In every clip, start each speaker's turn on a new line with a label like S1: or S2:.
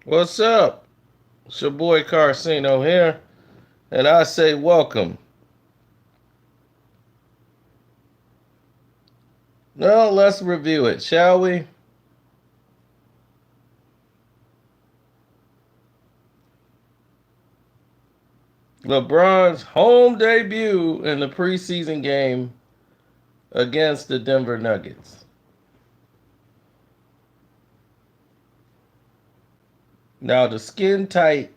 S1: What's up? It's your boy Carcino here, and I say welcome. Now let's review it, shall we? LeBron's home debut in the preseason game against the Denver Nuggets. Now, the skin tight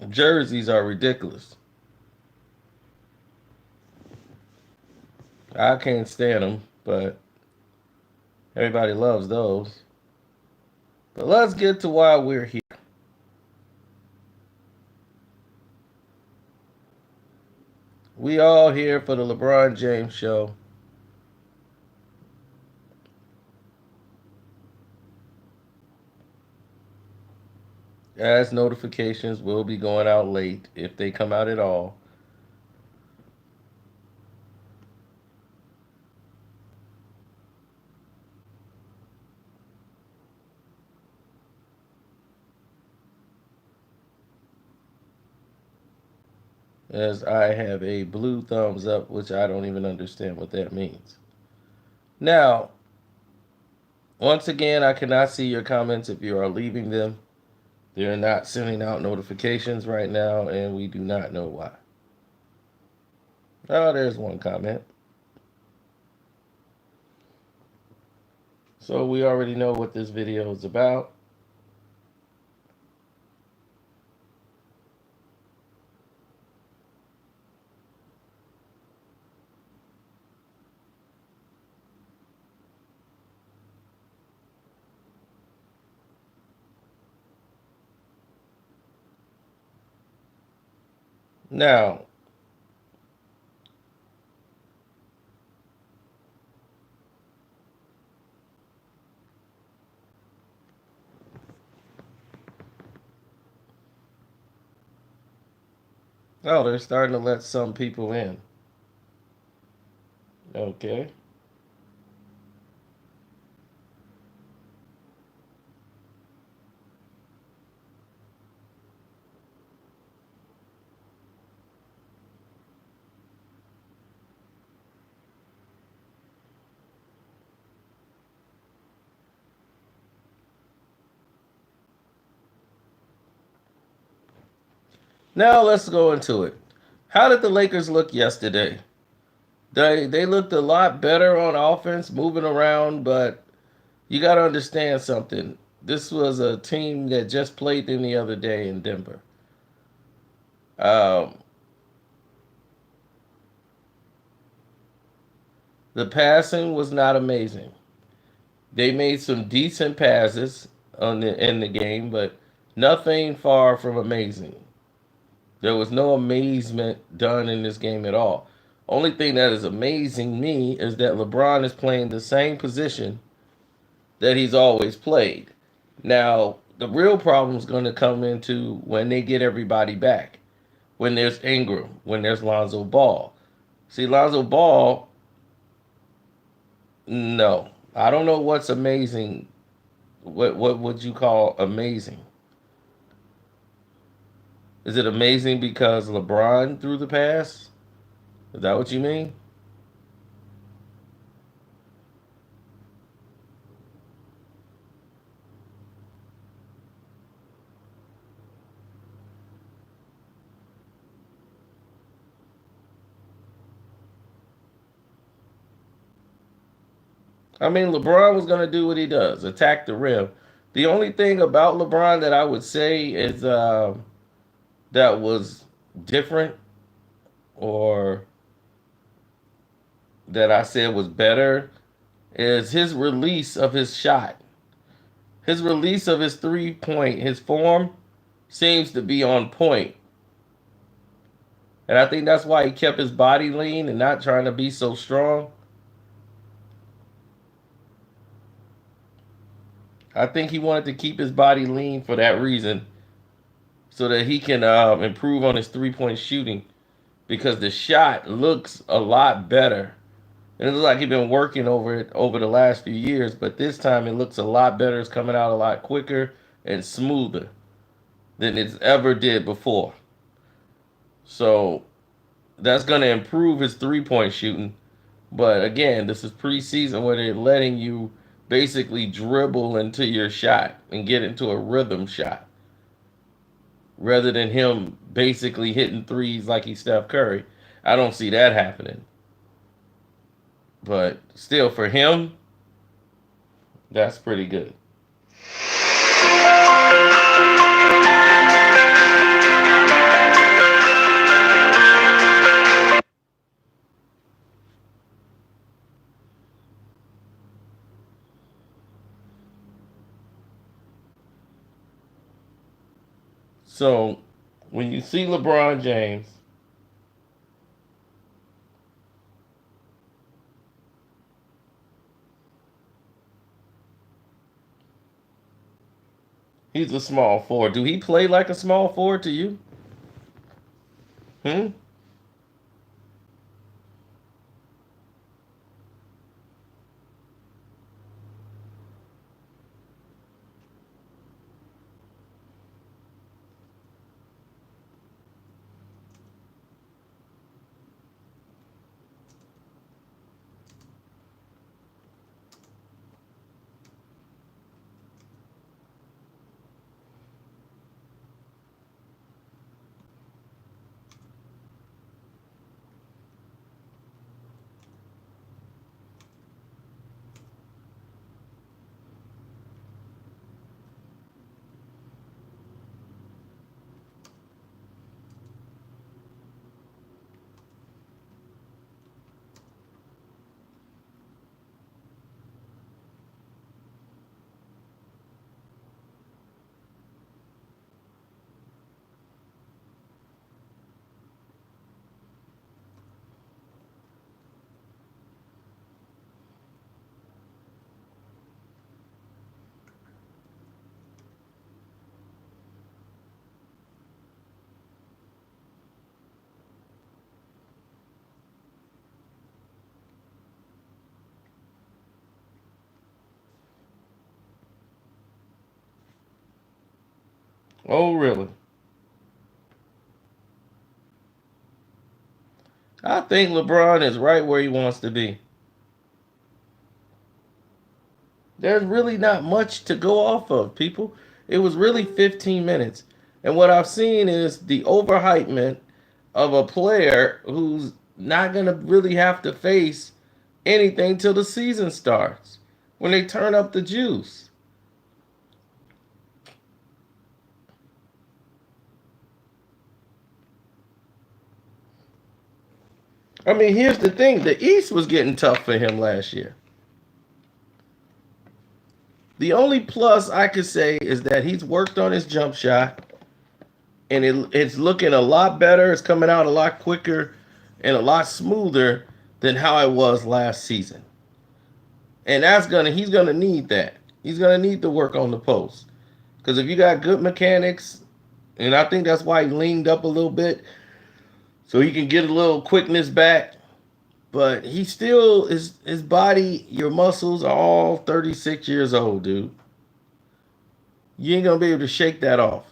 S1: jerseys are ridiculous. I can't stand them, but everybody loves those. But let's get to why we're here. We all here for the LeBron James show. As notifications will be going out late if they come out at all. As I have a blue thumbs up, which I don't even understand what that means. Now, once again, I cannot see your comments if you are leaving them. They're not sending out notifications right now, and we do not know why. Oh, there's one comment. So we already know what this video is about. Now, oh, they're starting to let some people in. Okay. Now let's go into it. How did the Lakers look yesterday? They looked a lot better on offense, moving around, but you got to understand something. This was a team that just played them the other day in Denver. Um, the passing was not amazing. They made some decent passes in the game, but nothing far from amazing. There was no amazement done in this game at all. Only thing that is amazing me is that LeBron is playing the same position that he's always played. Now, the real problem is going to come into when they get everybody back. When there's Ingram, when there's Lonzo Ball. See, Lonzo Ball, no. I don't know what's amazing. What would you call amazing? Is it amazing because LeBron threw the pass? Is that what you mean? I mean, LeBron was going to do what he does, attack the rim. The only thing about LeBron that I would say is that was different or that I said was better is his release of his shot. His release of his 3 point, his form seems to be on point. And I think that's why he kept his body lean and not trying to be so strong. I think he wanted to keep his body lean for that reason so that he can improve on his 3 point shooting because the shot looks a lot better. And it looks like he's been working over it over the last few years, but this time it looks a lot better. It's coming out a lot quicker and smoother. than it's ever did before. So that's going to improve his 3-point shooting. But again, this is preseason where they're letting you basically dribble into your shot and get into a rhythm shot rather than him basically hitting threes like he's Steph Curry. I don't see that happening. But still, for him, that's pretty good. So, when you see LeBron James, he's a small forward. Do he play like a small forward to you? Hmm? Oh, really? I think LeBron is right where he wants to be. There's really not much to go off of, people. It was really 15 minutes. And what I've seen is the overhypement of a player who's not going to really have to face anything till the season starts when they turn up the juice. I mean, here's the thing, the East was getting tough for him last year. The only plus I could say is that he's worked on his jump shot and it's looking a lot better. It's coming out a lot quicker and a lot smoother than how it was last season. And he's gonna need that. He's gonna need to work on the post. Because if you got good mechanics, and I think that's why he leaned up a little bit, so he can get a little quickness back. But he still is his body, your muscles are all 36 years old, dude. You ain't gonna be able to shake that off.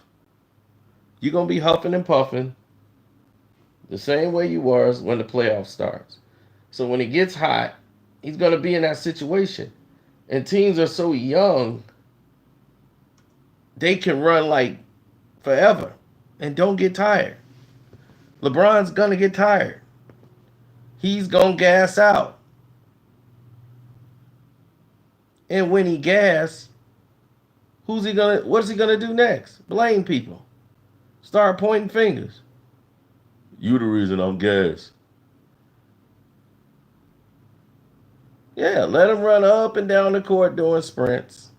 S1: You're gonna be huffing and puffing the same way you was when the playoff starts. So when it gets hot, he's gonna be in that situation. And teams are so young, they can run like forever and don't get tired. LeBron's gonna get tired. He's gonna gas out. And when he gas, what is he gonna do next? Blame people. Start pointing fingers. You the reason I'm gas. Yeah, let him run up and down the court doing sprints.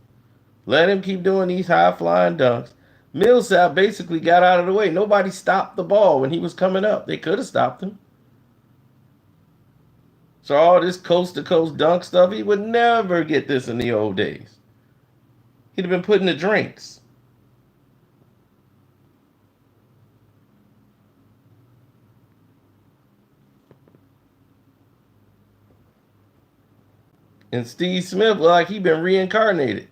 S1: Let him keep doing these high flying dunks. Millsap basically got out of the way. Nobody stopped the ball when he was coming up. They could have stopped him. So all this coast to coast dunk stuff, he would never get this in the old days. He'd have been putting the drinks. And Steve Smith looked like he'd been reincarnated.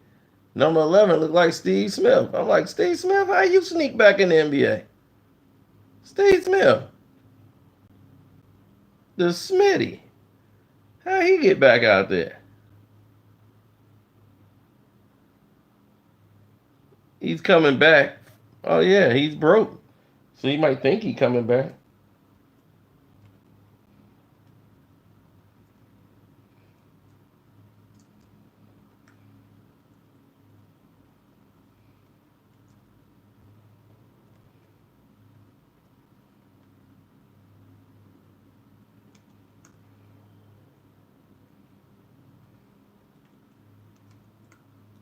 S1: Number 11 looked like Steve Smith. I'm like, Steve Smith, how you sneak back in the NBA? Steve Smith. The Smitty. How he get back out there? He's coming back. Oh, yeah, he's broke. So you might think he's coming back.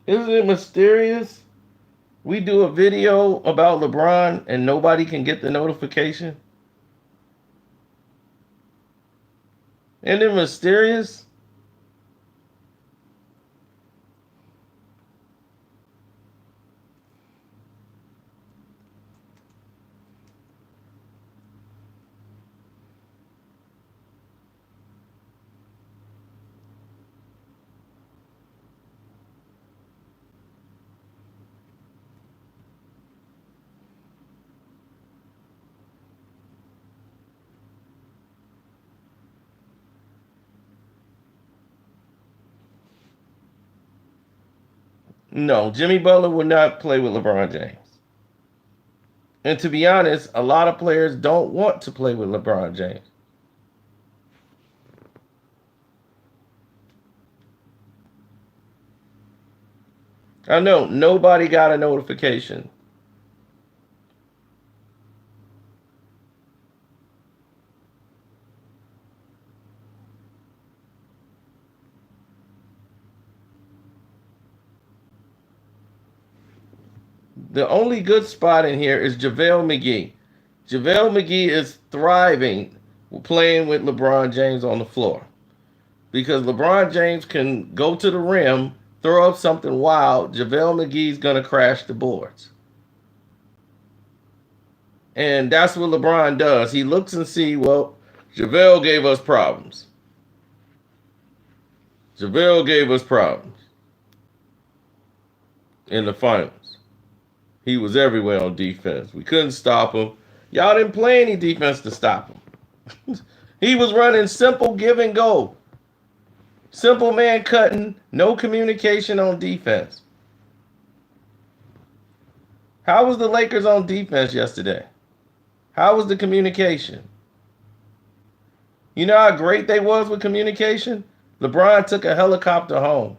S1: Isn't it mysterious? We do a video about LeBron and nobody can get the notification. Isn't it mysterious? No, Jimmy Butler would not play with LeBron James. And to be honest, a lot of players don't want to play with LeBron James. I know nobody got a notification. The only good spot in here is JaVale McGee. JaVale McGee is thriving playing with LeBron James on the floor. Because LeBron James can go to the rim, throw up something wild. JaVale McGee's going to crash the boards. And that's what LeBron does. He looks and sees, well, JaVale gave us problems. JaVale gave us problems in the finals. He was everywhere on defense. We couldn't stop him. Y'all didn't play any defense to stop him. He was running simple give and go. Simple man cutting, no communication on defense. How was the Lakers on defense yesterday? How was the communication? You know how great they was with communication? LeBron took a helicopter home.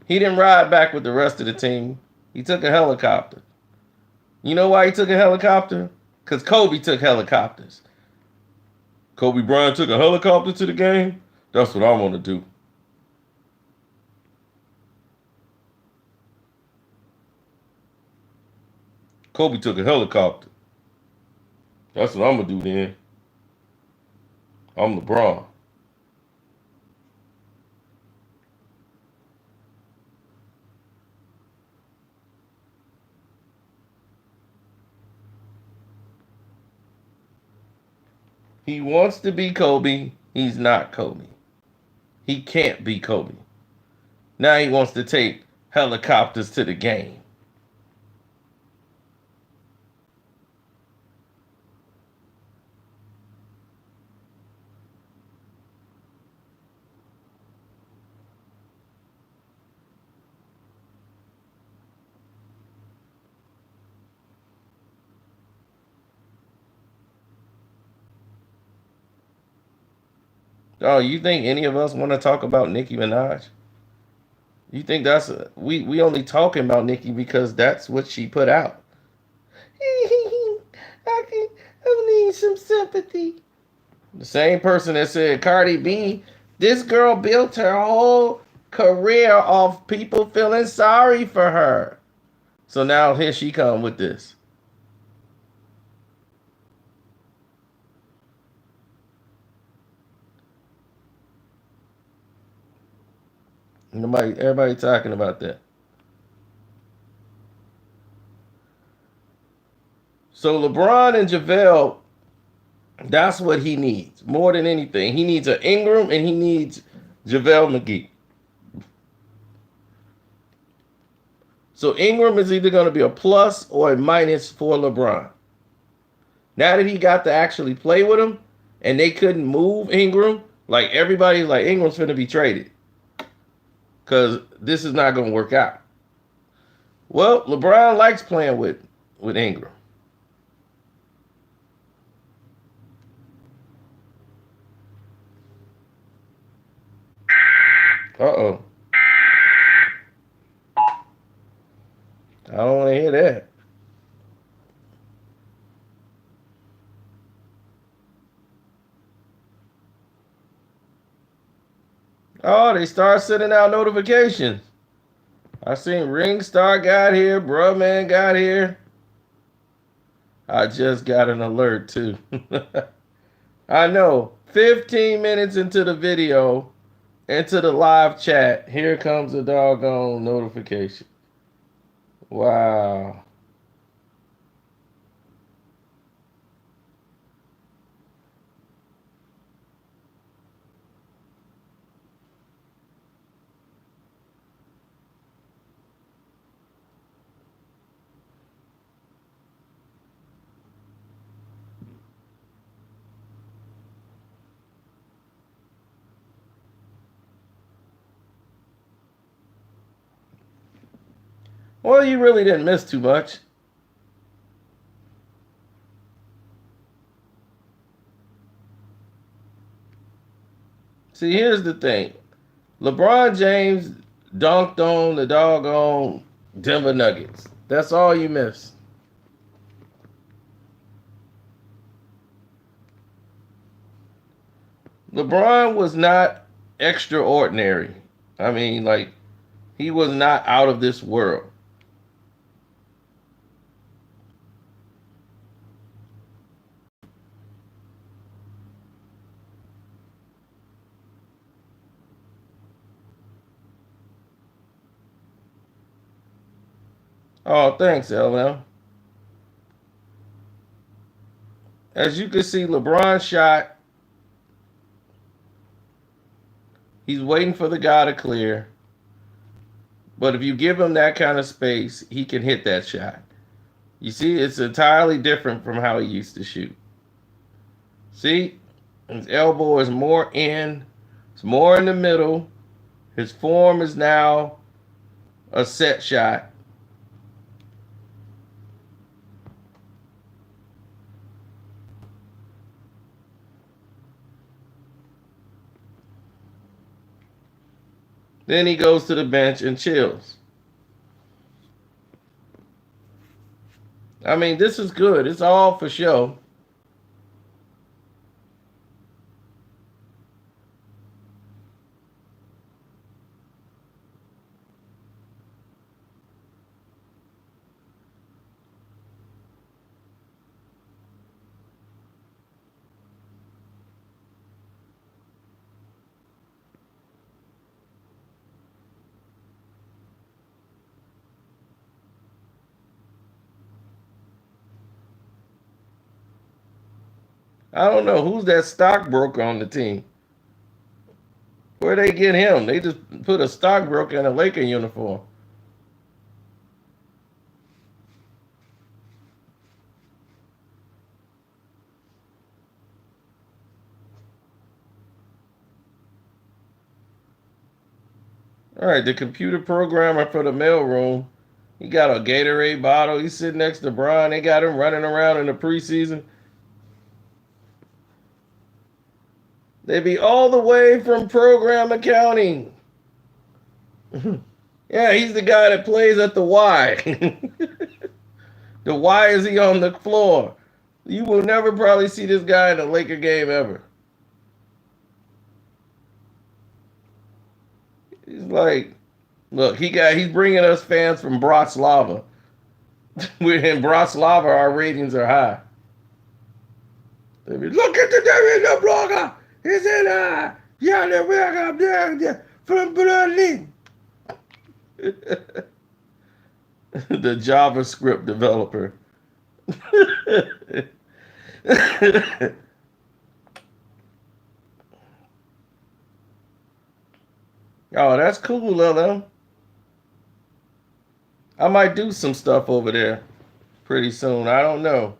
S1: He didn't ride back with the rest of the team. He took a helicopter. You know why he took a helicopter? Because Kobe took helicopters. Kobe Bryant took a helicopter to the game? That's what I want to do. Kobe took a helicopter. That's what I'm going to do then. I'm LeBron. He wants to be Kobe. He's not Kobe. He can't be Kobe. Now he wants to take helicopters to the game. Oh, you think any of us want to talk about Nicki Minaj? You think that's we only talking about Nicki because that's what she put out. I need some sympathy. The same person that said Cardi B, this girl built her whole career off people feeling sorry for her. So now here she come with this. Everybody talking about that. So LeBron and JaVale, that's what he needs more than anything. He needs an Ingram and he needs JaVale McGee. So Ingram is either going to be a plus or a minus for LeBron. Now that he got to actually play with him and they couldn't move Ingram, like everybody's like, Ingram's going to be traded because this is not going to work out. Well, LeBron likes playing with Ingram. Uh-oh. I don't want to hear that. Oh, they start sending out notifications. I seen Ringstar got here, Bruh Man got here. I just got an alert too. I know. 15 minutes into the video, into the live chat, here comes a doggone notification. Wow. Well, you really didn't miss too much. See, here's the thing. LeBron James dunked on the doggone Denver Nuggets. That's all you missed. LeBron was not extraordinary. I mean, like, he was not out of this world. Oh, thanks, LM. As you can see, LeBron shot. He's waiting for the guy to clear. But if you give him that kind of space, he can hit that shot. You see, it's entirely different from how he used to shoot. See, his elbow is more in, it's more in the middle. His form is now a set shot. Then he goes to the bench and chills. I mean, this is good. It's all for show. I don't know who's that stockbroker on the team. Where they get him? They just put a stockbroker in a Laker uniform. All right, the computer programmer for the mailroom. He got a Gatorade bottle. He's sitting next to Brian. They got him running around in the preseason. They be all the way from program accounting. Yeah, he's the guy that plays at the Y. The Y is he on the floor. You will never probably see this guy in a Laker game ever. He's like, look, he's bringing us fans from Bratislava. We're in Bratislava, our ratings are high. They be, look at the David blogger. He's in yeah, the welcome there from Berlin. The JavaScript developer. Oh, that's cool, LL. I might do some stuff over there pretty soon. I don't know.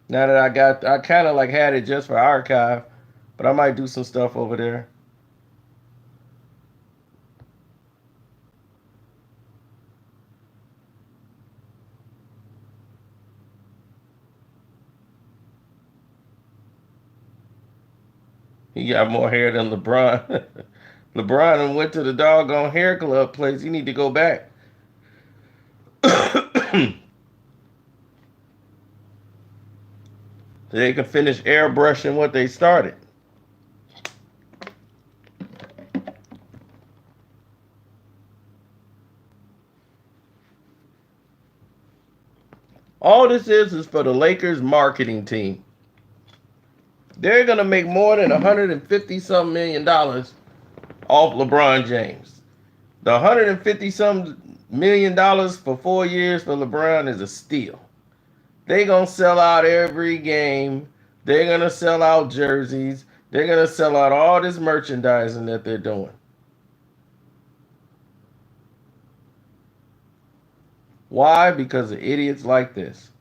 S1: Now that I kind of like had it just for archive, but I might do some stuff over there. He got more hair than LeBron. LeBron went to the doggone hair club place. He need to go back. They can finish airbrushing what they started. All this is for the Lakers marketing team. They're gonna make more than 150 some million dollars off LeBron James. The 150 some $1 million for 4 years for LeBron is a steal. They gonna sell out every game. They're gonna sell out jerseys. They're gonna sell out all this merchandising that they're doing. Why? Because of idiots like this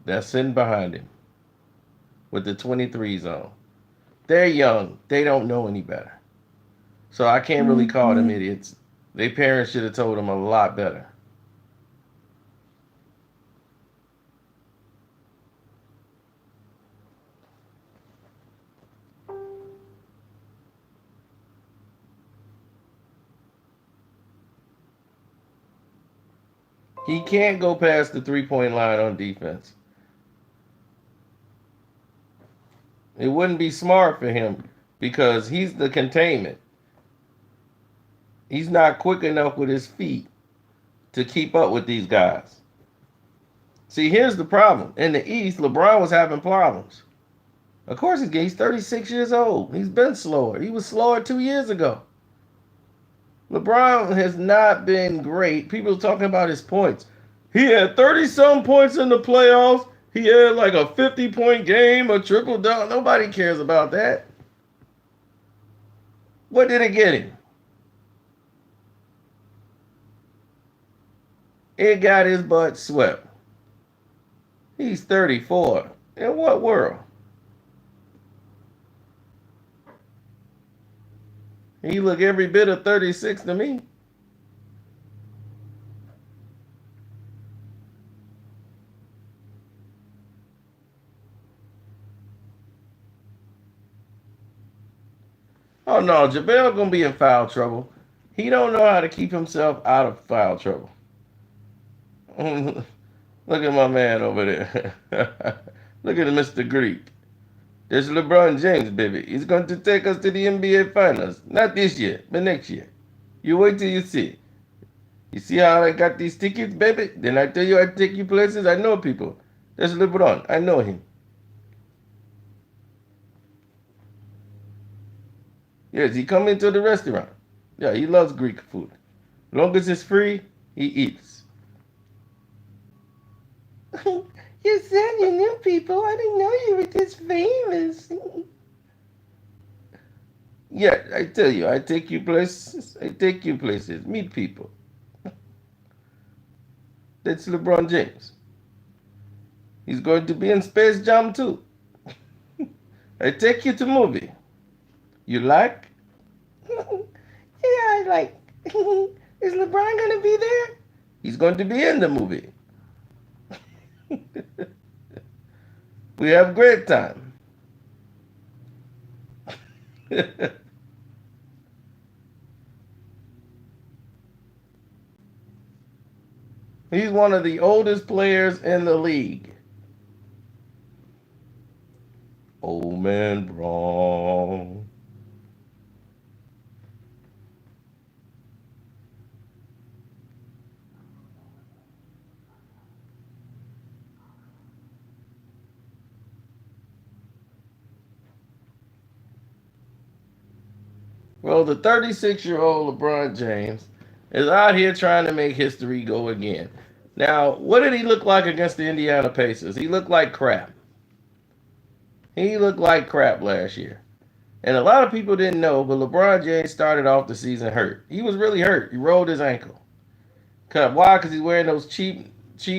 S1: that's sitting behind him with the 23s on. They're young. They don't know any better. So I can't really call them idiots. Their parents should have told them a lot better. He can't go past the 3-point line on defense. It wouldn't be smart for him because he's the containment. He's not quick enough with his feet to keep up with these guys. See, here's the problem. In the East, LeBron was having problems. Of course, he's 36 years old. He's been slower. He was slower 2 years ago. LeBron has not been great. People are talking about his points. He had 30-some points in the playoffs. He had like a 50-point game, a triple-double. Nobody cares about that. What did it get him? It got his butt swept. He's 34. In what world? He look every bit of 36 to me. Oh no, JaVale gonna be in foul trouble. He don't know how to keep himself out of foul trouble. Look at my man over there. Look at Mr. Greek. There's LeBron James, baby. He's going to take us to the NBA Finals. Not this year, but next year. You wait till you see. You see how I got these tickets, baby? Then I tell you I take you places. I know people. There's LeBron. I know him. Yes, he come into the restaurant. Yeah, he loves Greek food. Long as it's free, he eats. You said you knew people. I didn't know you were this famous. Yeah, I tell you, I take you places. I take you places. Meet people. That's LeBron James. He's going to be in Space Jam too. I take you to movie. You like? Yeah, I like. Is LeBron going to be there? He's going to be in the movie. We have a great time. He's one of the oldest players in the league. Old man Braun. Well, the 36-year-old LeBron James is out here trying to make history go again. Now, what did he look like against the Indiana Pacers? He looked like crap. He looked like crap last year. And a lot of people didn't know, but LeBron James started off the season hurt. He was really hurt. He rolled his ankle. Why? Because he's wearing those cheap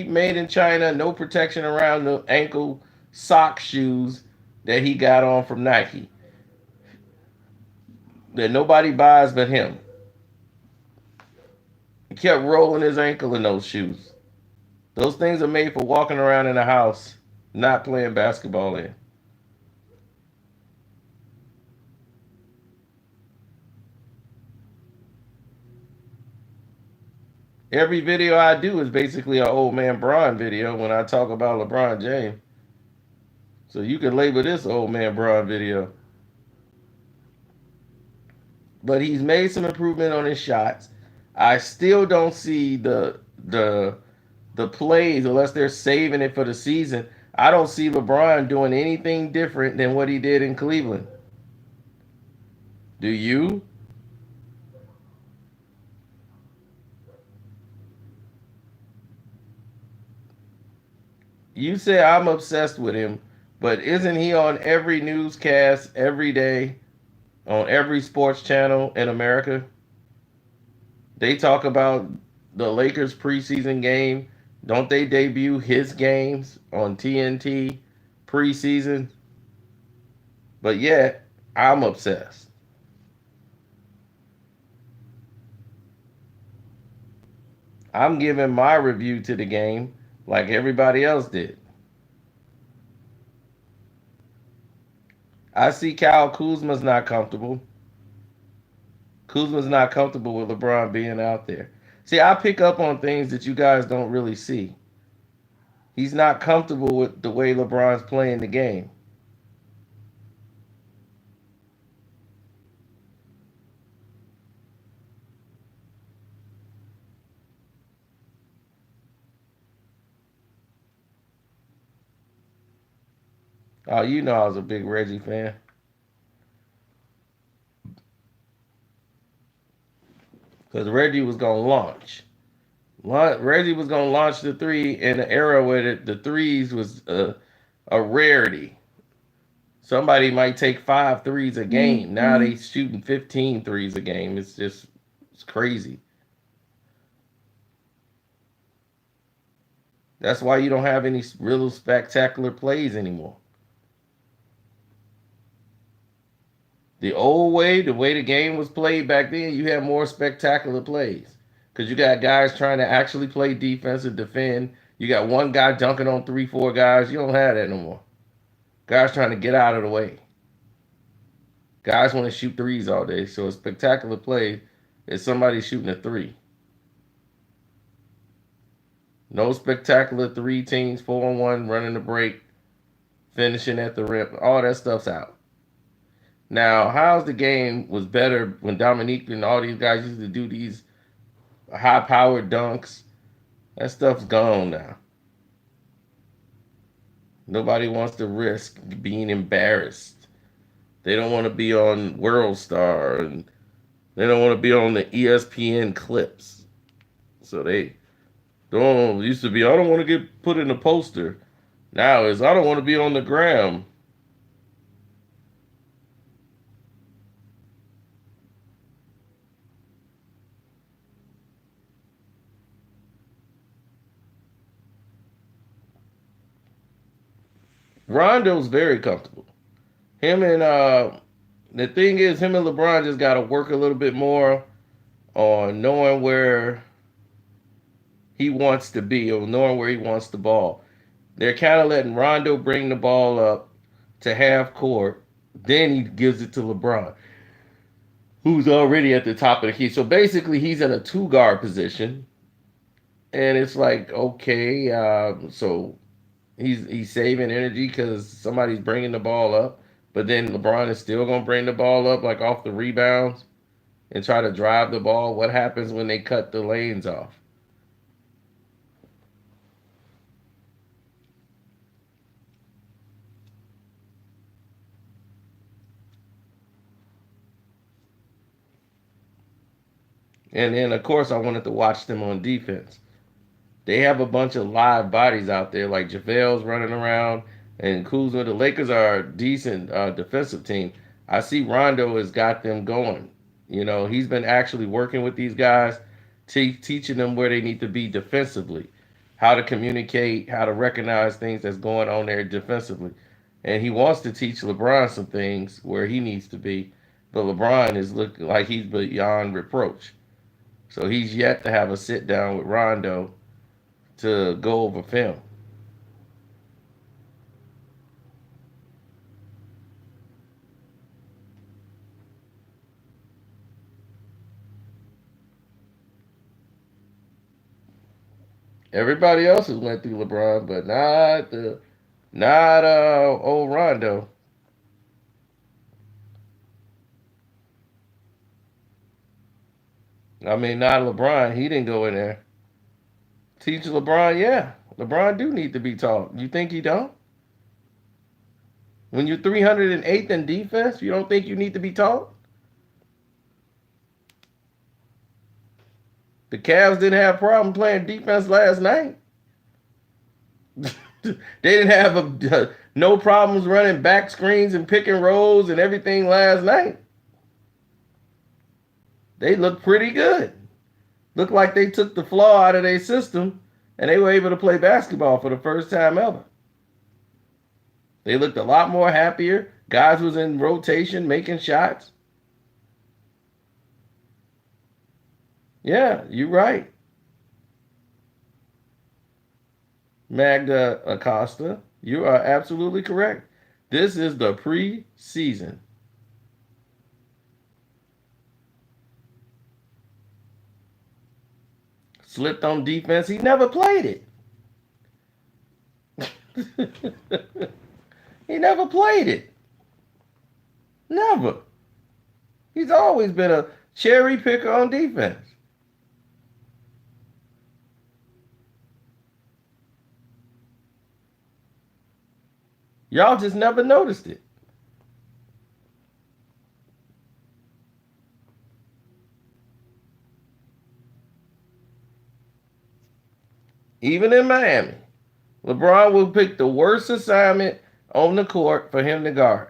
S1: made in China, no protection around the ankle sock shoes that he got on from Nike that nobody buys but him. He kept rolling his ankle in those shoes. Those things are made for walking around in the house, not playing basketball in. Every video I do is basically an old man Bron video when I talk about LeBron James. So you can label this old man Bron video. But he's made some improvement on his shots. I still don't see the plays unless they're saving it for the season. I don't see LeBron doing anything different than what he did in Cleveland. Do you? You say I'm obsessed with him, but isn't he on every newscast every day on every sports channel in America? They talk about the Lakers preseason game. Don't they debut his games on TNT preseason? But yet, I'm obsessed. I'm giving my review to the game like everybody else did. I see Kyle Kuzma's not comfortable. Kuzma's not comfortable with LeBron being out there. See, I pick up on things that you guys don't really see. He's not comfortable with the way LeBron's playing the game. Oh, you know I was a big Reggie fan. Because Reggie was going to launch. Reggie was going to launch the three in an era where the threes was a rarity. Somebody might take 5 threes a game. Now they shooting 15 threes a game. It's crazy. That's why you don't have any real spectacular plays anymore. The old way, the way the game was played back then, you had more spectacular plays. Because you got guys trying to actually play defense and defend. You got one guy dunking on 3, 4 guys. You don't have that no more. Guys trying to get out of the way. Guys want to shoot threes all day. So a spectacular play is somebody shooting a 3. No spectacular 3 teams, 4-on-1, running the break, finishing at the rim. All that stuff's out. Now, how's the game was better when Dominique and all these guys used to do these high-powered dunks? That stuff's gone now. Nobody wants to risk being embarrassed. They don't want to be on World Star, and they don't want to be on the ESPN clips. So they don't used to be, I don't want to get put in a poster. Now is I don't want to be on the gram. Rondo's very comfortable. Him and the thing is, him and LeBron just got to work a little bit more on knowing where he wants to be or knowing where he wants the ball. They're kind of letting Rondo bring the ball up to half court. Then he gives it to LeBron, who's already at the top of the key. So basically, he's in a 2-guard position. And it's like, okay, so he's saving energy because somebody's bringing the ball up. But then LeBron is still going to bring the ball up like off the rebounds and try to drive the ball. What happens when they cut the lanes off? And then, of course, I wanted to watch them on defense. They have a bunch of live bodies out there, like JaVale's running around and Kuzma. The Lakers are a decent defensive team. I see Rondo has got them going. You know, he's been actually working with these guys. teaching them where they need to be defensively, how to communicate, how to recognize things that's going on there defensively. And he wants to teach LeBron some things where he needs to be, but LeBron is looking like he's beyond reproach. So he's yet to have a sit down with Rondo to go over film. Everybody else has went through LeBron, but not old Rondo. I mean, not LeBron. He didn't go in there. Teach LeBron, yeah. LeBron do need to be taught. You think he don't? When you're 308th in defense, you don't think you need to be taught? The Cavs didn't have a problem playing defense last night. They didn't have no problems running back screens and pick and rolls and everything last night. They looked pretty good. Looked like they took the flaw out of their system and they were able to play basketball for the first time ever. They looked a lot more happier. Guys was in rotation, making shots. Yeah, you're right. Magda Acosta, you are absolutely correct. This is the preseason. Slipped on defense. He never played it. He never played it. Never. He's always been a cherry picker on defense. Y'all just never noticed it. Even in Miami, LeBron will pick the worst assignment on the court for him to guard.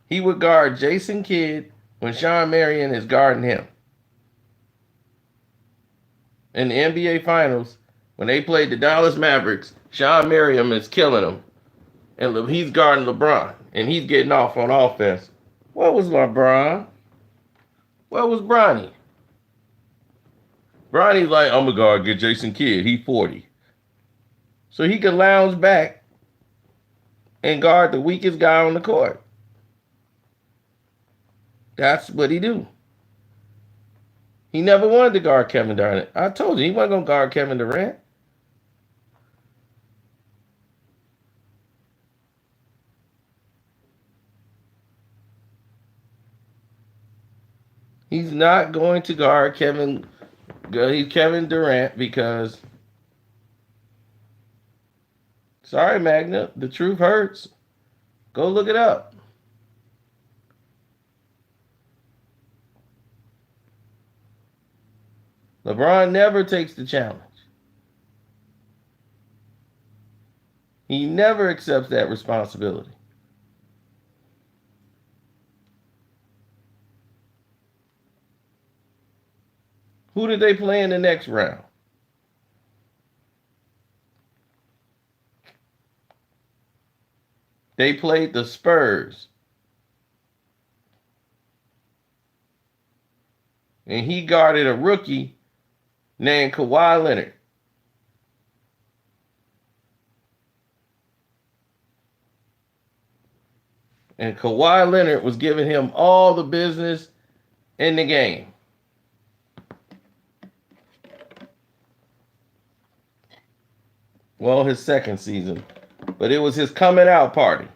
S1: He would guard Jason Kidd when Sean Marion is guarding him. In the NBA Finals, when they played the Dallas Mavericks, Sean Marion is killing them. And he's guarding LeBron. And he's getting off on offense. What was LeBron? What was Bronny? Bronny's like, I'm going to guard get Jason Kidd. He's 40. So he can lounge back and guard the weakest guy on the court. That's what he do. He never wanted to guard Kevin Durant. I told you, he wasn't going to guard Kevin Durant. He's not going to guard Kevin Durant because, sorry, Magna, the truth hurts. Go look it up. LeBron never takes the challenge. He never accepts that responsibility. Who did they play in the next round? They played the Spurs. And he guarded a rookie named Kawhi Leonard. And Kawhi Leonard was giving him all the business in the game. Well, his second season. But it was his coming out party.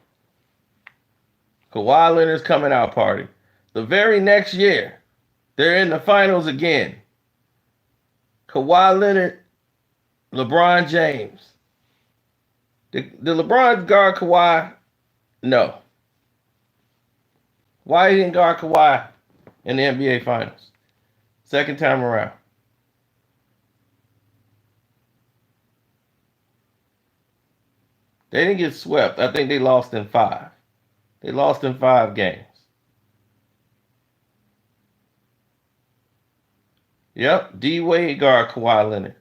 S1: Kawhi Leonard's coming out party. The very next year, they're in the finals again. Kawhi Leonard, LeBron James. Did LeBron guard Kawhi? No. Why he didn't guard Kawhi in the NBA Finals? Second time around. They didn't get swept. I think they lost in 5. They lost in 5 games. Yep, D Wade guard Kawhi Leonard.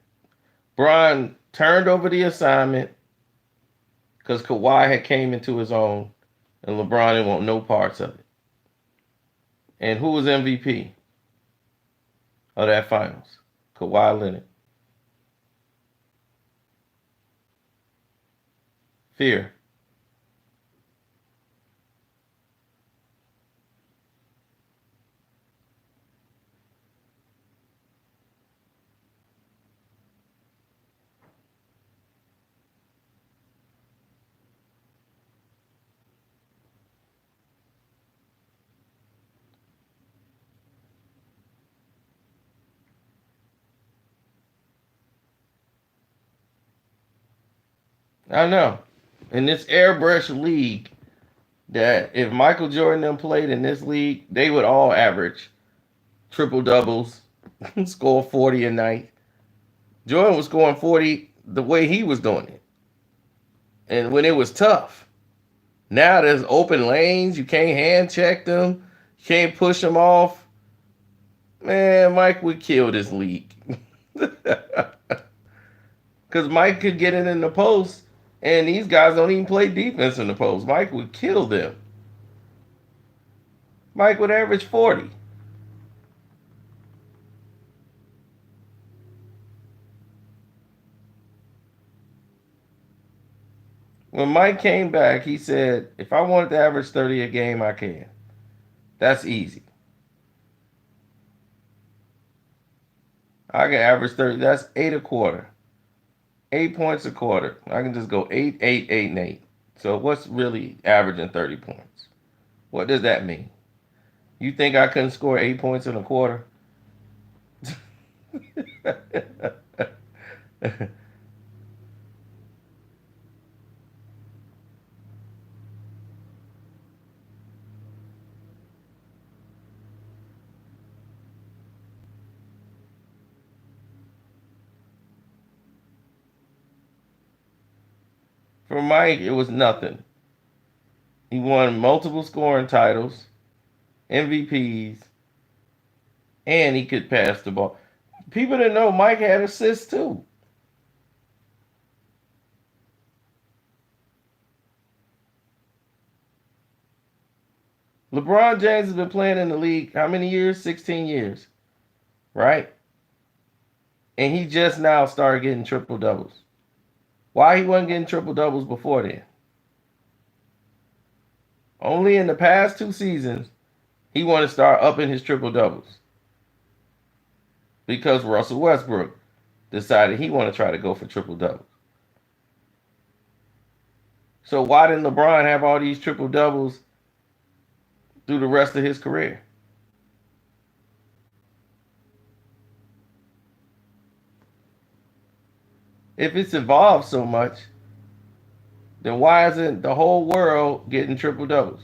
S1: Bron turned over the assignment because Kawhi had came into his own, and LeBron didn't want no parts of it. And who was MVP of that finals? Kawhi Leonard. Fear. I know. In this airbrush league, that if Michael Jordan them played in this league, they would all average triple doubles, score 40 a night. Jordan was scoring 40 the way he was doing it. And when it was tough. Now there's open lanes. You can't hand check them. You can't push them off. Man, Mike would kill this league. Because Mike could get it in the post, and these guys don't even play defense in the post. Mike would kill them. Mike would average 40. When Mike came back, he said, if I wanted to average 30 a game, I can. That's easy. I can average 30. That's 8 a quarter. 8 points a quarter. I can just go 8, 8, 8, and 8. So what's really averaging 30 points? What does that mean? You think I couldn't score 8 points in a quarter? For Mike, it was nothing. He won multiple scoring titles, MVPs, and he could pass the ball. People didn't know Mike had assists too. LeBron James has been playing in the league how many years? 16 years, right? And he just now started getting triple doubles. Why he wasn't getting triple doubles before then? Only in the past 2 seasons he wanted to start upping his triple doubles because Russell Westbrook decided he wanted to try to go for triple doubles. So why didn't LeBron have all these triple doubles through the rest of his career? If it's evolved so much, then why isn't the whole world getting triple doubles?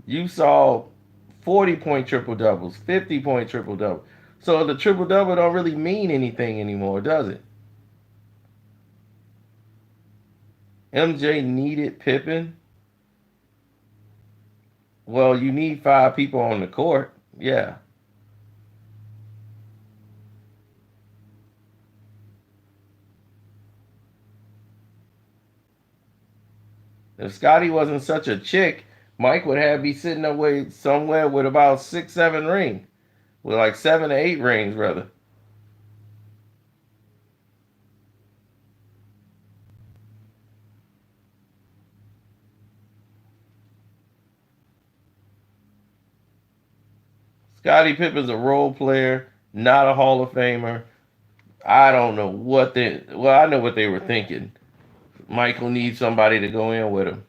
S1: You saw 40-point triple doubles, 50-point triple doubles. So the triple double don't really mean anything anymore, does it? MJ needed Pippen. Well, you need 5 people on the court. Yeah. If Scotty wasn't such a chick, Mike would have be sitting away somewhere with about 6, 7 rings. With like 7 or 8 rings, rather. Scottie Pippen's a role player, not a Hall of Famer. I don't know what they. Well, I know what they were thinking. Michael needs somebody to go in with him.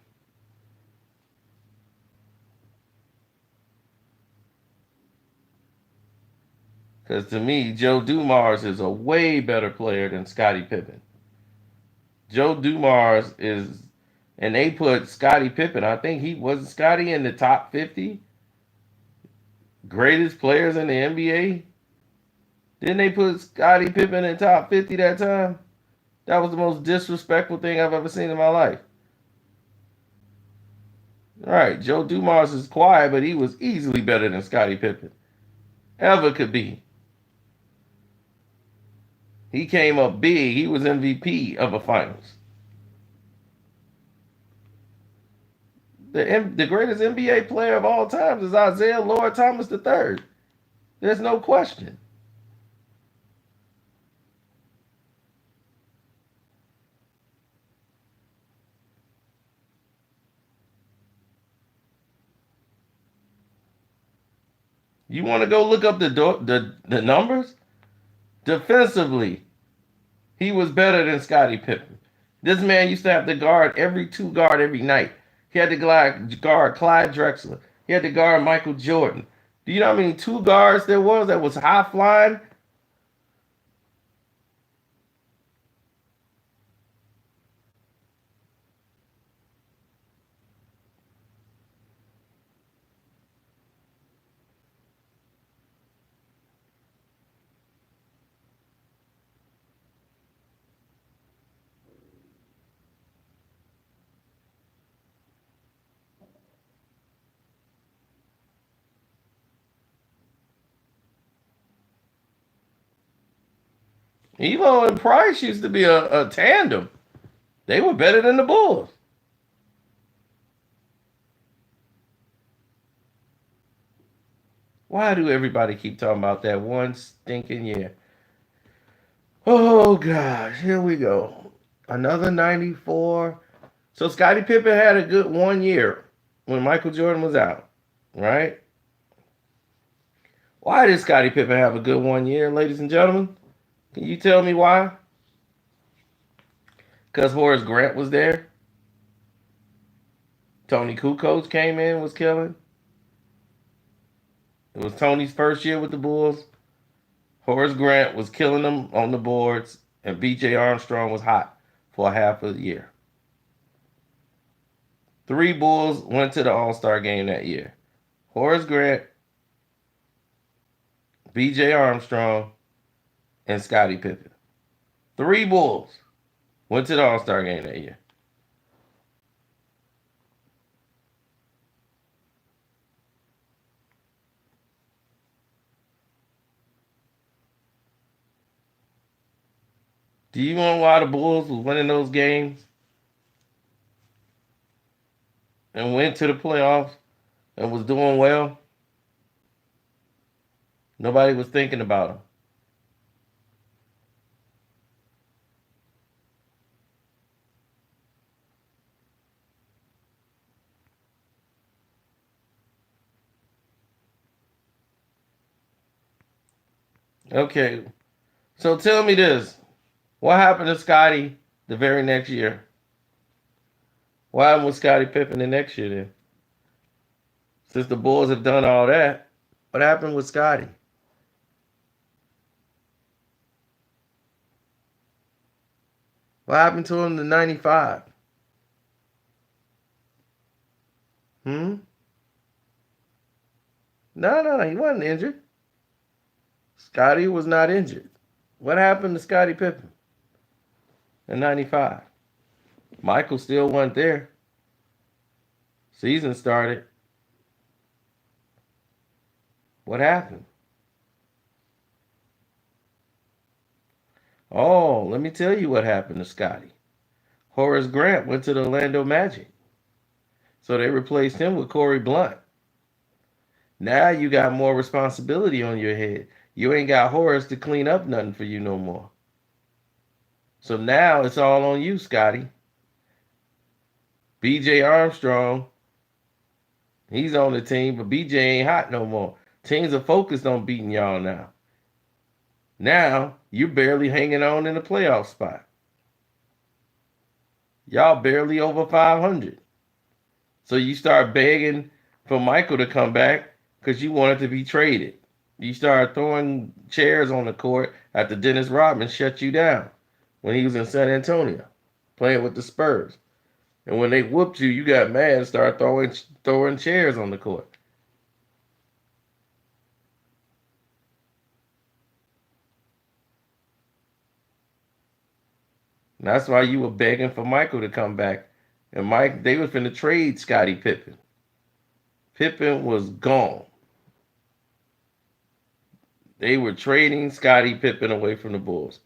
S1: Because to me, Joe Dumars is a way better player than Scottie Pippen. Joe Dumars is, and they put Scottie Pippen. I think he was Scottie in the top 50 greatest players in the NBA. Didn't they put Scottie Pippen in the top 50 that time? That was the most disrespectful thing I've ever seen in my life. All right, Joe Dumars is quiet, but he was easily better than Scottie Pippen. Ever could be. He came up big. He was MVP of a finals. The greatest NBA player of all times is Isaiah Lord Thomas III. There's no question. You want to go look up the numbers? Defensively, he was better than Scottie Pippen. This man used to have to guard every two guard every night. He had to guard Clyde Drexler. He had to guard Michael Jordan. Do you know how many two guards there was that was high flying? Elo and Price used to be a tandem. They were better than the Bulls. Why do everybody keep talking about that one stinking year? Oh gosh, here we go. Another 94. So Scottie Pippen had a good 1 year when Michael Jordan was out, right? Why did Scottie Pippen have a good 1 year, ladies and gentlemen? Can you tell me why? Because Horace Grant was there. Tony Kukoc came in, was killing. It was Tony's first year with the Bulls. Horace Grant was killing them on the boards, and B.J. Armstrong was hot for a half of the year. 3 Bulls went to the All-Star game that year. Horace Grant, B.J. Armstrong, and Scottie Pippen. 3 Bulls went to the All-Star game that year. Do you know why the Bulls was winning those games and went to the playoffs and was doing well? Nobody was thinking about them. Okay, so tell me this. What happened to Scottie the very next year? What happened with Scottie Pippen the next year then? Since the Bulls have done all that, what happened with Scottie? What happened to him in '95? Hmm? No, he wasn't injured. Scottie was not injured. What happened to Scottie Pippen in '95? Michael still wasn't there. Season started. What happened? Oh, let me tell you what happened to Scottie. Horace Grant went to the Orlando Magic. So they replaced him with Corey Blunt. Now you got more responsibility on your head. You ain't got Horace to clean up nothing for you no more. So now it's all on you, Scottie. BJ Armstrong, he's on the team, but BJ ain't hot no more. Teams are focused on beating y'all now. Now you're barely hanging on in the playoff spot. Y'all barely over 500. So you start begging for Michael to come back because you wanted to be traded. You start throwing chairs on the court after Dennis Rodman shut you down when he was in San Antonio playing with the Spurs. And when they whooped you, you got mad and started throwing chairs on the court. And that's why you were begging for Michael to come back. And they was finna trade Scottie Pippen. Pippen was gone. They were trading Scottie Pippen away from the Bulls.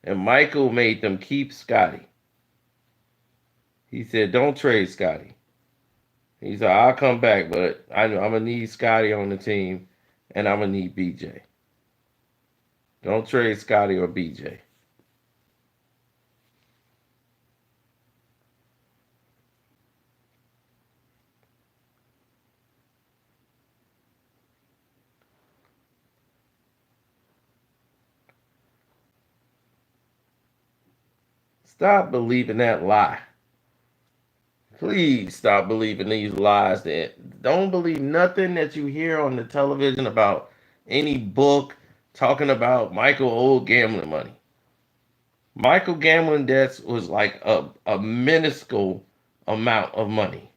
S1: And Michael made them keep Scotty. He said, don't trade Scotty. He said, I'll come back, but I'm going to need Scotty on the team, and I'm going to need BJ. Don't trade Scotty or BJ. Stop believing that lie. Please stop believing these lies. That don't believe nothing that you hear on the television about any book talking about Michael old gambling money. Michael gambling debts was like a minuscule amount of money.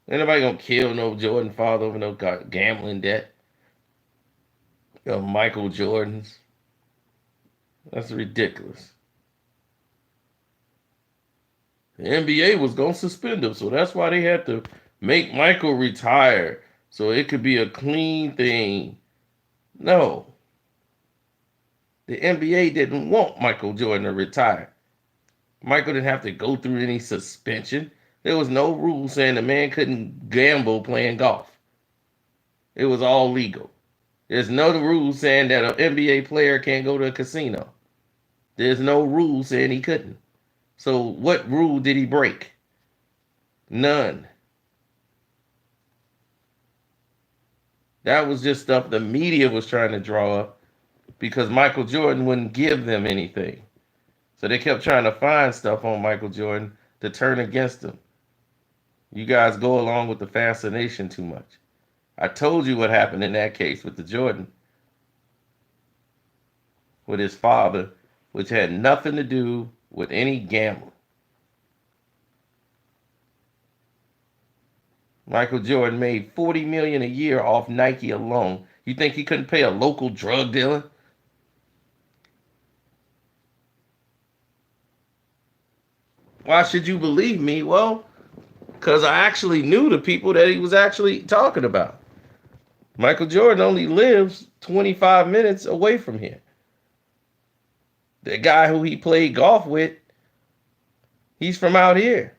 S1: Anybody gonna kill no Jordan father over no gambling debt? Michael Jordan's. That's ridiculous. The NBA was gonna suspend him, so that's why they had to make Michael retire so it could be a clean thing. No. The NBA didn't want Michael Jordan to retire. Michael didn't have to go through any suspension. There was no rule saying the man couldn't gamble playing golf. It was all legal. There's no rule saying that an NBA player can't go to a casino. There's no rule saying he couldn't. So what rule did he break? None. That was just stuff the media was trying to draw up because Michael Jordan wouldn't give them anything. So they kept trying to find stuff on Michael Jordan to turn against him. You guys go along with the fascination too much. I told you what happened in that case with the Jordan, with his father, which had nothing to do with any gambling. Michael Jordan made $40 million a year off Nike alone. You think he couldn't pay a local drug dealer? Why should you believe me? Well, because I actually knew the people that he was actually talking about. Michael Jordan only lives 25 minutes away from here. The guy who he played golf with, he's from out here.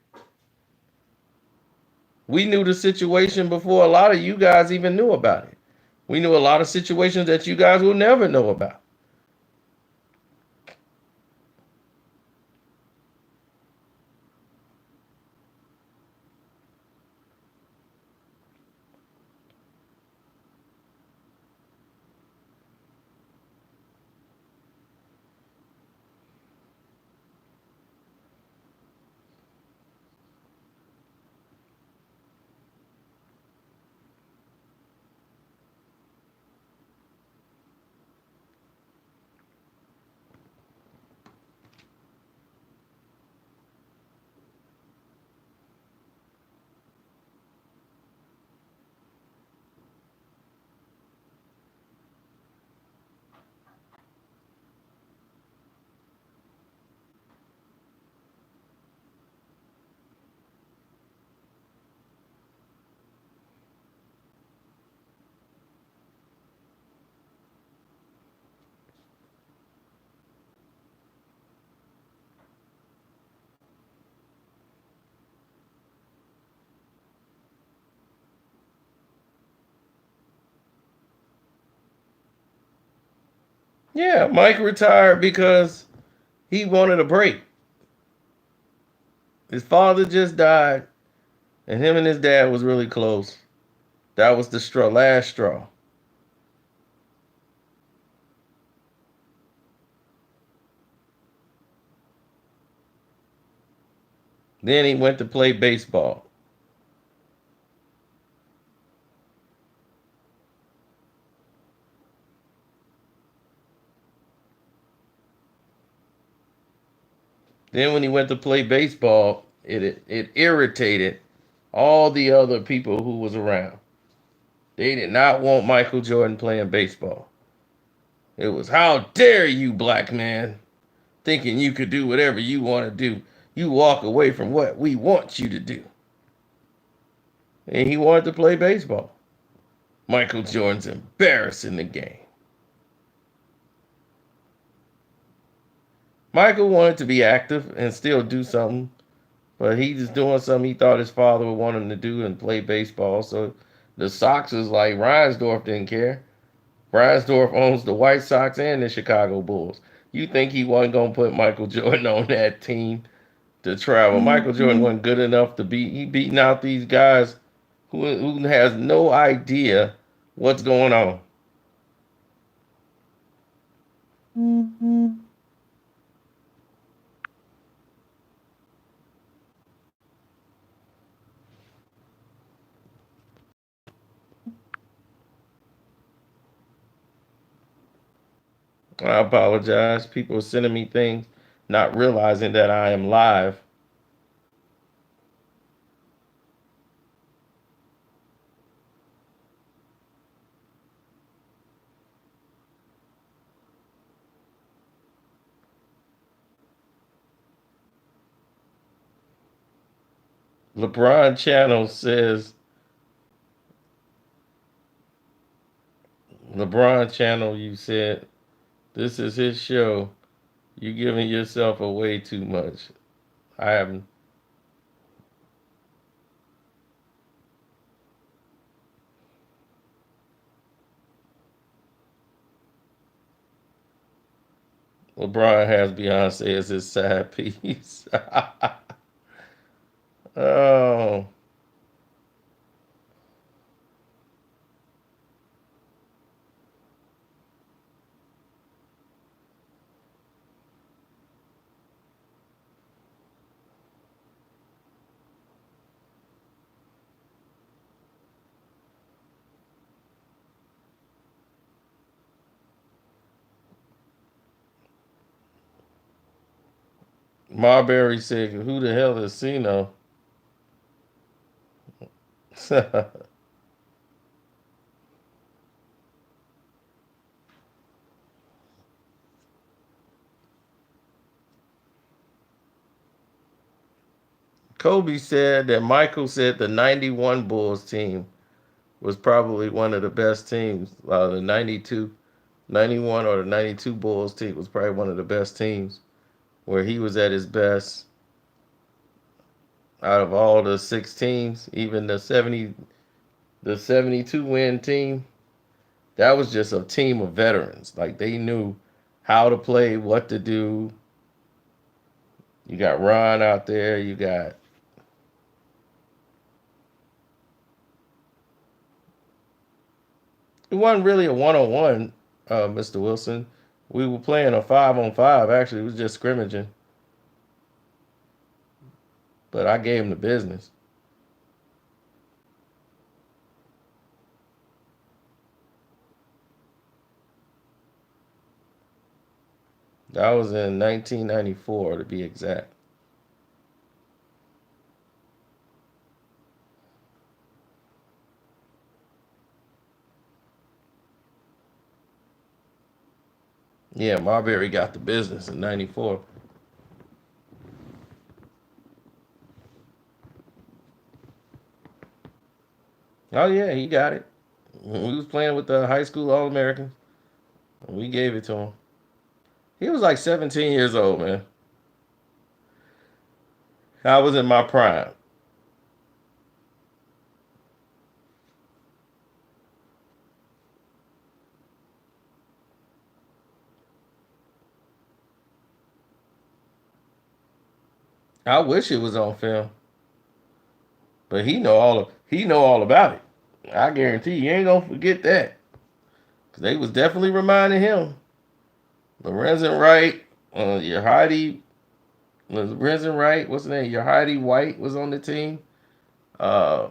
S1: We knew the situation before a lot of you guys even knew about it. We knew a lot of situations that you guys will never know about. Yeah, Mike retired because he wanted a break. His father just died, and him and his dad was really close. That was the last straw. Then he went to play baseball. Then when he went to play baseball, it irritated all the other people who was around. They did not want Michael Jordan playing baseball. It was, how dare you, black man, thinking you could do whatever you want to do. You walk away from what we want you to do. And he wanted to play baseball. Michael Jordan's embarrassing the game. Michael wanted to be active and still do something, but he just doing something he thought his father would want him to do and play baseball. So the Sox is like Reinsdorf didn't care. Reinsdorf owns the White Sox and the Chicago Bulls. You think he wasn't gonna put Michael Jordan on that team to travel? Michael Jordan wasn't good enough to beat. He beating out these guys who has no idea what's going on. I apologize. People are sending me things, not realizing that I am live. LeBron Channel says, LeBron Channel, you said, this is his show. You're giving yourself away too much. I haven't. LeBron has Beyonce as his side piece. Oh, Marbury said, who the hell is Cino? Kobe said that Michael said the 91 Bulls team was probably one of the best teams. The 92, 91 or the 92 Bulls team was probably one of the best teams where he was at his best out of all the six teams, even the 72 win team. That was just a team of veterans. Like they knew how to play, what to do. You got Ron out there, you got it wasn't really a one on one, Mr. Wilson. We were playing a 5 on 5. Actually, it was just scrimmaging, but I gave him the business. That was in 1994 to be exact. Yeah, Marbury got the business in '94. Oh yeah, he got it. We was playing with the high school All Americans. We gave it to him. He was like 17 years old, man. I was in my prime. I wish it was on film, but he know all about it. I guarantee you ain't gonna forget that. 'Cause they was definitely reminding him. Lorenzen Wright, your Heidi, Lorenzen Wright, what's his name? Your Heidi White was on the team. Uh,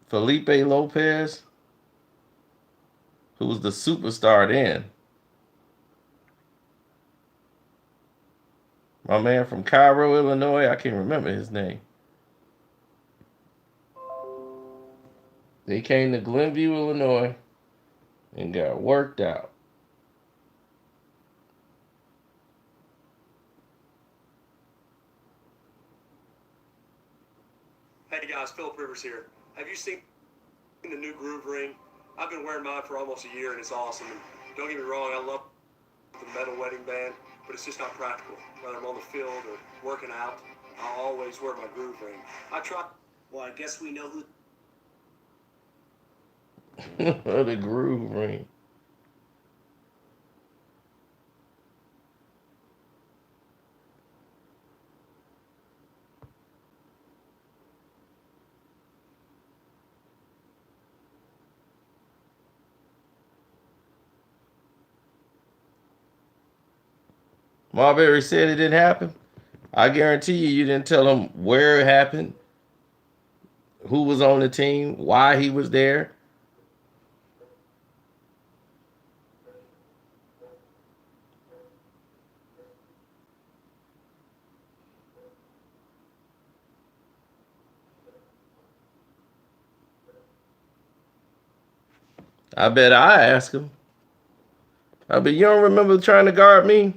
S1: Felipe Lopez, who was the superstar then. My man from Cairo, Illinois, I can't remember his name. They came to Glenview, Illinois, and got worked out.
S2: Hey guys, Philip Rivers here. Have you seen the new Groove ring? I've been wearing mine for almost a year and it's awesome. And don't get me wrong, I love the metal wedding band, but it's just not practical. Whether I'm on the field or working out, I'll always wear my groove ring. I try. Well, I guess we know who.
S1: The groove ring. Marbury said it didn't happen. I guarantee you didn't tell him where it happened, who was on the team, why he was there. I bet I asked him. I bet you don't remember trying to guard me,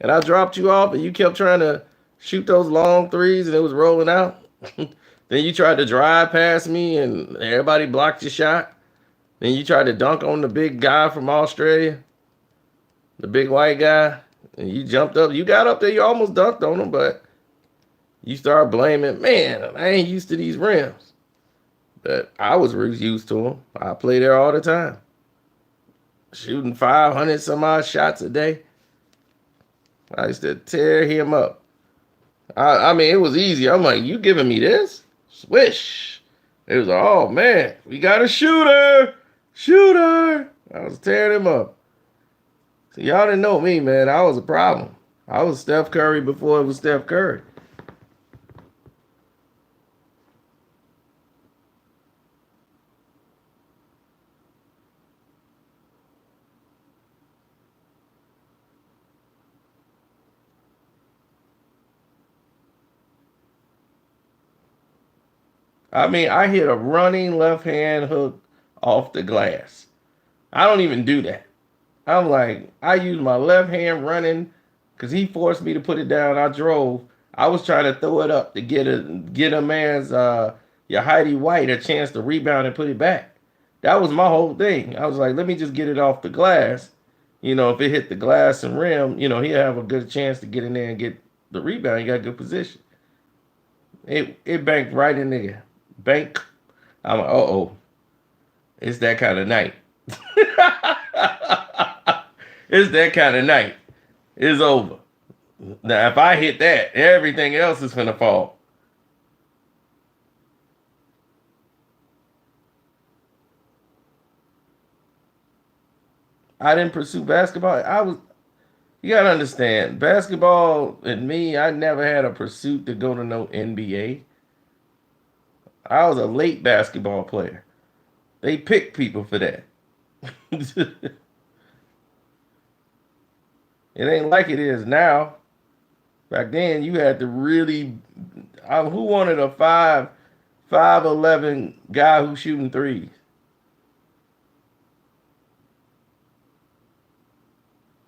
S1: and I dropped you off, and you kept trying to shoot those long threes, and it was rolling out. Then you tried to drive past me, and everybody blocked your shot. Then you tried to dunk on the big guy from Australia, the big white guy, and you jumped up. You got up there, you almost dunked on him, but you started blaming, man, I ain't used to these rims. But I was used to them. I play there all the time. Shooting 500 some odd shots a day. I used to tear him up. I mean, it was easy. I'm like, you giving me this? Swish. It was, oh, man, we got a shooter. Shooter. I was tearing him up. So y'all didn't know me, man. I was a problem. I was Steph Curry before it was Steph Curry. I mean, I hit a running left hand hook off the glass. I don't even do that. I'm like, I use my left hand running because he forced me to put it down. I drove. I was trying to throw it up to get a man's your Heidi White a chance to rebound and put it back. That was my whole thing. I was like, let me just get it off the glass. You know, if it hit the glass and rim, you know, he'll have a good chance to get in there and get the rebound. He got a good position. It banked right in there. Bank. I'm like, oh, it's that kind of night. It's that kind of night. It's over. Now, if I hit that, everything else is gonna fall. I didn't pursue basketball. You gotta understand, basketball and me, I never had a pursuit to go to no NBA. I was a late basketball player. They pick people for that. It ain't like it is now. Back then, you had to really. Who wanted a 5'11" guy who's shooting threes?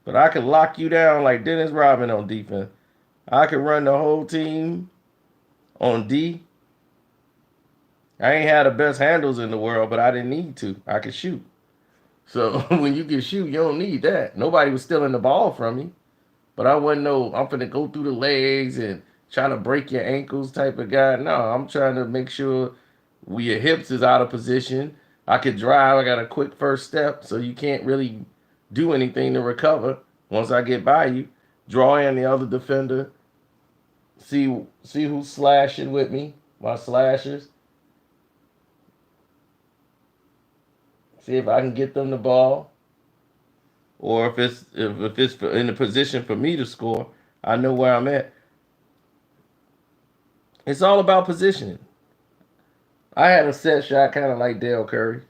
S1: But I could lock you down like Dennis Rodman on defense. I could run the whole team on D. I ain't had the best handles in the world, but I didn't need to. I could shoot. So when you can shoot, you don't need that. Nobody was stealing the ball from me. But I wasn't I'm finna go through the legs and try to break your ankles type of guy. No, I'm trying to make sure your hips is out of position. I could drive. I got a quick first step, so you can't really do anything to recover once I get by you. Draw in the other defender. See who's slashing with me. My slashers. See if I can get them the ball. Or if it's in a position for me to score, I know where I'm at. It's all about positioning. I had a set shot kind of like Dale Curry.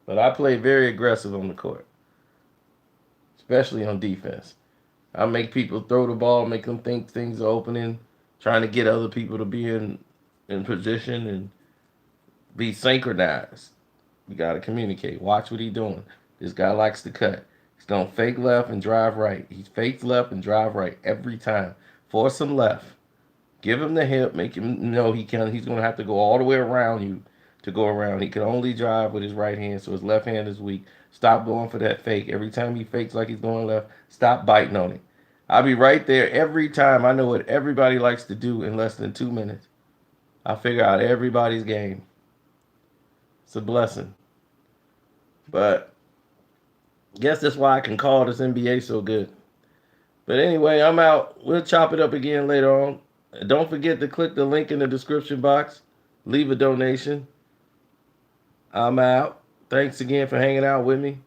S1: But I play very aggressive on the court, especially on defense. I make people throw the ball, make them think things are opening, trying to get other people to be in position and be synchronized. You got to communicate. Watch what he's doing. This guy likes to cut. He's going to fake left and drive right. He fakes left and drive right every time. Force him left. Give him the hip. Make him know he can. He's going to have to go all the way around you to go around. He can only drive with his right hand, so his left hand is weak. Stop going for that fake. Every time he fakes like he's going left, stop biting on it. I'll be right there every time. I know what everybody likes to do in less than 2 minutes. I figure out everybody's game. It's a blessing. But I guess that's why I can call this NBA so good. But anyway, I'm out. We'll chop it up again later on. Don't forget to click the link in the description box. Leave a donation. I'm out. Thanks again for hanging out with me.